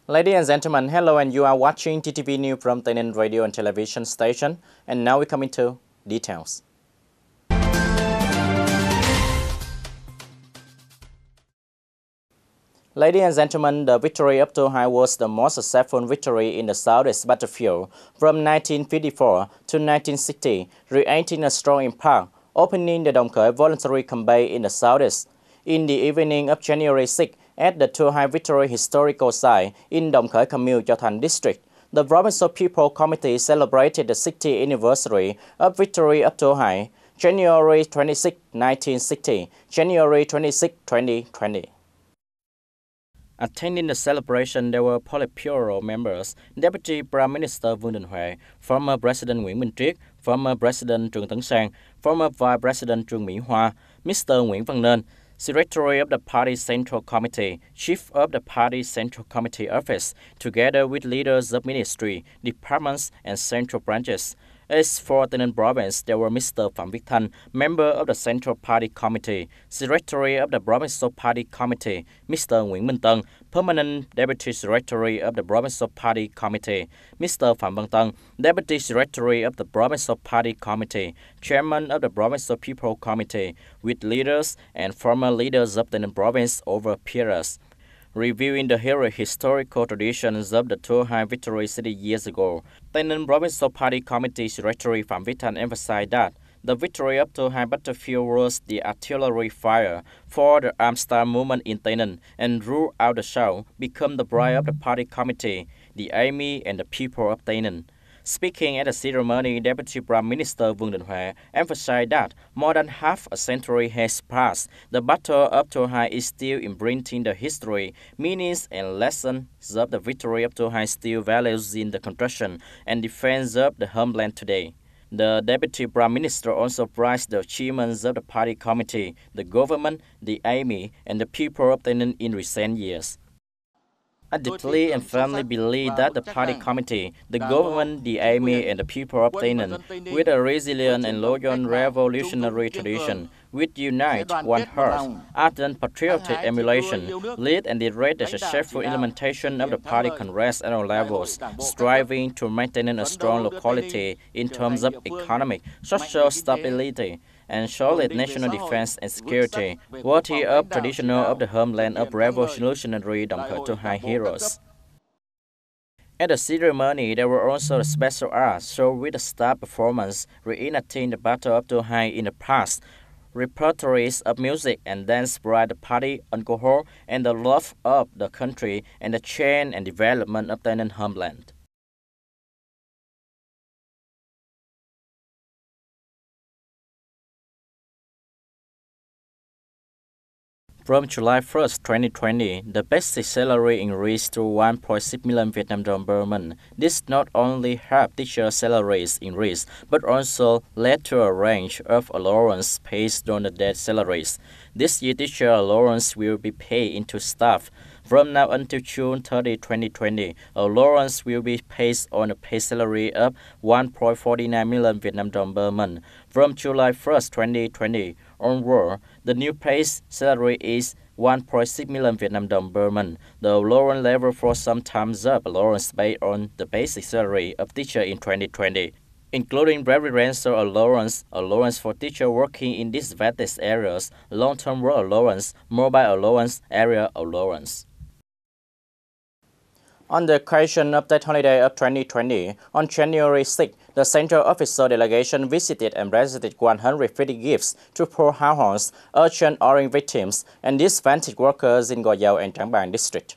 Ladies and gentlemen, hello, and you are watching TTV News from Tây Ninh radio and television station. And now we come into details. Ladies and gentlemen, the victory up to High was the most successful victory in the Southeast battlefield from 1954 to 1960, creating a strong impact, opening the Đồng Khởi voluntary campaign in the Southeast. In the evening of January 6, at the Two High Victory Historical Site in Đồng Khởi Commune, Thành District, the Provincial People Committee celebrated the 60th anniversary of victory up to High, January 26, 1960, January 26, 2020. Attending the celebration, there were Politburo members, Deputy Prime Minister Vương Đình Huệ, former President Nguyễn Minh Triết, former President Trương Tấn Sang, former Vice President Trương Mỹ Hoa, Mr. Nguyễn Văn Nên, Secretary of the Party Central Committee, Chief of the Party Central Committee Office, together with leaders of ministry, departments, and central branches. As for Tây Ninh Province, there were Mr. Phạm Viết Thanh, member of the Central Party Committee, Secretary of the Provincial Party Committee, Mr. Nguyễn Minh Tân, Permanent Deputy Secretary of the Provincial Party Committee, Mr. Phạm Văn Tân, Deputy Secretary of the Provincial Party Committee, Chairman of the Provincial People Committee, with leaders and former leaders of Tây Ninh Province over periods. Reviewing the historical traditions of the Two High Victory city years ago, Tây Ninh Provincial Party Committee Secretary Phạm Viết Thanh emphasized that the victory up to High battlefield was the artillery fire for the armed star movement in Tây Ninh, and throughout the show become the pride of the party committee, the army, and the people of Tây Ninh. Speaking at the ceremony, Deputy Prime Minister Vương Đình Huệ emphasized that more than half a century has passed. The battle up to High is still imprinting the history, meanings, and lessons of the victory up to High still values in the construction and defense of the homeland today. The Deputy Prime Minister also praised the achievements of the party committee, the government, the army, and the people of Tây Ninh in recent years. I deeply and firmly believe that the party committee, the government, the army, and the people of Tây Ninh, with a resilient and loyal revolutionary tradition, will unite one heart, ardent patriotic emulation, lead and direct the successful implementation of the party congress at all levels, striving to maintain a strong locality in terms of economic, social stability, and solid national defense and security, worthy of traditional of the homeland of revolutionary Đồng Khởi to High heroes. At the ceremony, there were also a special art show with a star performance reenacting the battle up to High in the past, repertories of music and dance by the party alcohol and the love of the country and the change and development of Tây Ninh homeland. From July 1, 2020, the basic salary increased to 1.6 million Vietnam đồng per month. This not only helped teacher salaries increase, but also led to a range of allowance based on the dead salaries. This year, teacher allowance will be paid into staff. From now until June 30, 2020, allowance will be paid on a pay salary of 1.49 million Vietnam đồng per month. From July 1, 2020 onward, the new pay salary is 1.6 million Vietnam đồng per month. The allowance level for some times up allowance based on the basic salary of teacher in 2020, including residential allowance, allowance for teacher working in disadvantaged areas, long-term work allowance, mobile allowance, area allowance. On the occasion of the holiday of 2020, on January 6, the Central Official Delegation visited and presented 150 gifts to poor households, urgent orange victims, and disadvantaged workers in Gò Dầu and Trảng Bàng district.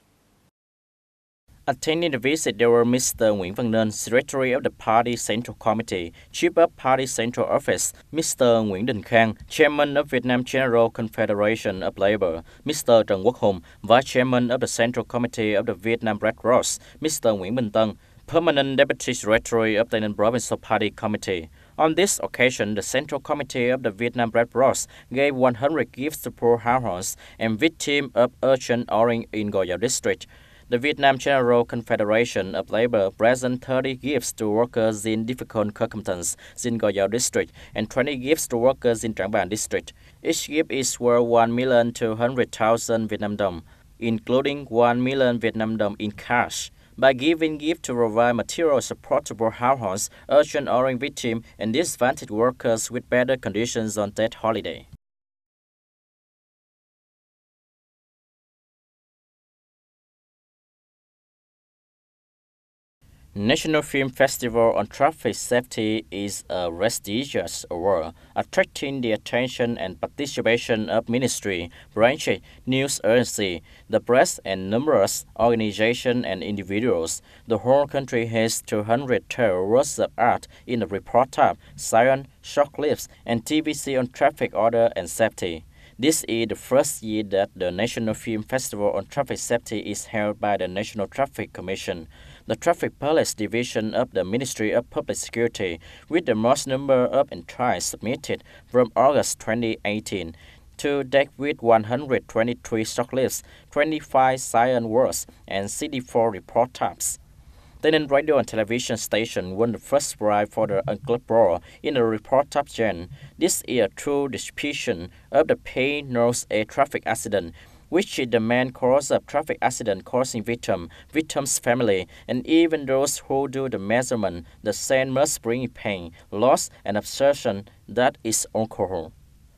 Attending the visit, there were Mr. Nguyễn Văn Nên, Secretary of the Party Central Committee, Chief of Party Central Office, Mr. Nguyễn Đình Khang, Chairman of Vietnam General Confederation of Labour, Mr. Trần Quốc Hùng, Vice Chairman of the Central Committee of the Vietnam Red Cross, Mr. Nguyễn Minh Tân, Permanent Deputy Secretary of the Tây Ninh Provincial Party Committee. On this occasion, the Central Committee of the Vietnam Red Cross gave 100 gifts to poor households and victims of Urgent Orange in Gò Dầu district. The Vietnam General Confederation of Labour present 30 gifts to workers in difficult circumstances in Gò Dầu district and 20 gifts to workers in Trảng Bàng district. Each gift is worth 1,200,000 Vietnam đồng. including 1 million Vietnam dong in cash. By giving gifts to provide material support to poor households, urgent honoring victims and disadvantaged workers with better conditions on that holiday. National Film Festival on Traffic Safety is a prestigious award, attracting the attention and participation of ministry, branches, news agencies, the press, and numerous organizations and individuals. The whole country has 200 works of art in the reportage, science, short clips, and TVC on traffic order and safety. This is the first year that the National Film Festival on Traffic Safety is held by the National Traffic Commission, the Traffic Police Division of the Ministry of Public Security, with the most number of entries submitted from August 2018 to date with 123 short lists, 25 science works, and 64 reportages. Tây Ninh radio and television station won the first prize for the unclip role in the reportage genre. This is a true depiction of the pain known a traffic accident, which is the main cause of traffic accident causing victims' family, and even those who do the measurement. The same must bring pain, loss, and absorption that is alcohol.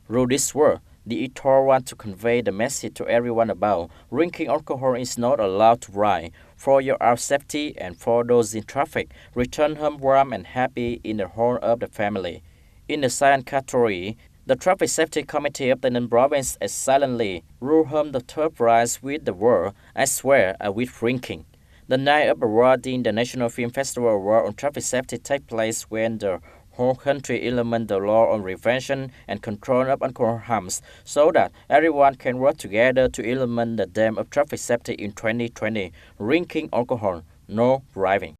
Through this work, the editor wants to convey the message to everyone about drinking alcohol is not allowed to ride. For your own safety and for those in traffic, return home warm and happy in the whole of the family. In the science category, the Traffic Safety Committee of the Ninh Province has silently ruled home the third prize with the word "I swear I will drinking." The night of awarding the National Film Festival Award on Traffic Safety takes place when the whole country implement the law on prevention and control of alcohol harms, so that everyone can work together to implement the theme of traffic safety in 2020, drinking alcohol, no driving.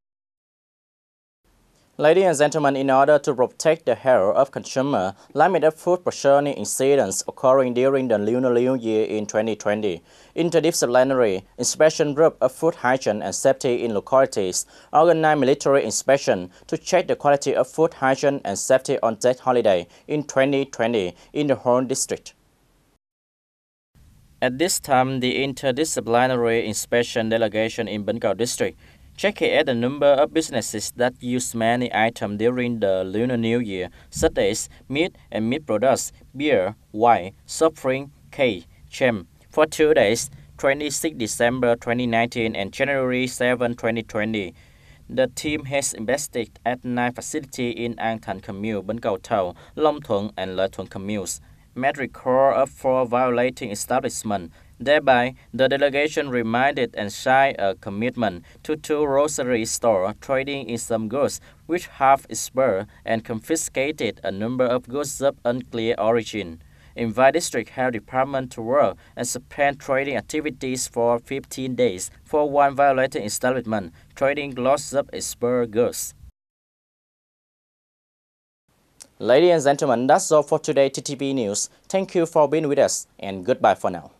Ladies and gentlemen, in order to protect the health of consumers, limited food poisoning incidents occurring during the Lunar New Year in 2020, interdisciplinary inspection group of food hygiene and safety in localities organized military inspection to check the quality of food hygiene and safety on that holiday in 2020 in the whole district. At this time, the interdisciplinary inspection delegation in Bến Cầu district checked the number of businesses that use many items during the Lunar New Year, such as meat and meat products, beer, wine, soft drink, cake, jam, for 2 days, 26 December 2019 and January 7, 2020. The team has investigated at 9 facilities in Thành commune, Bến Cầu Town, Long Thuận, and Lợi Thuận communes, made record of 4 violating establishments. Thereby, the delegation reminded and signed a commitment to 2 grocery stores trading in some goods which have expired and confiscated a number of goods of unclear origin. Invite District Health Department to work and suspend trading activities for 15 days for 1 violating establishment trading lots of expired goods. Ladies and gentlemen, that's all for today TTV News. Thank you for being with us and goodbye for now.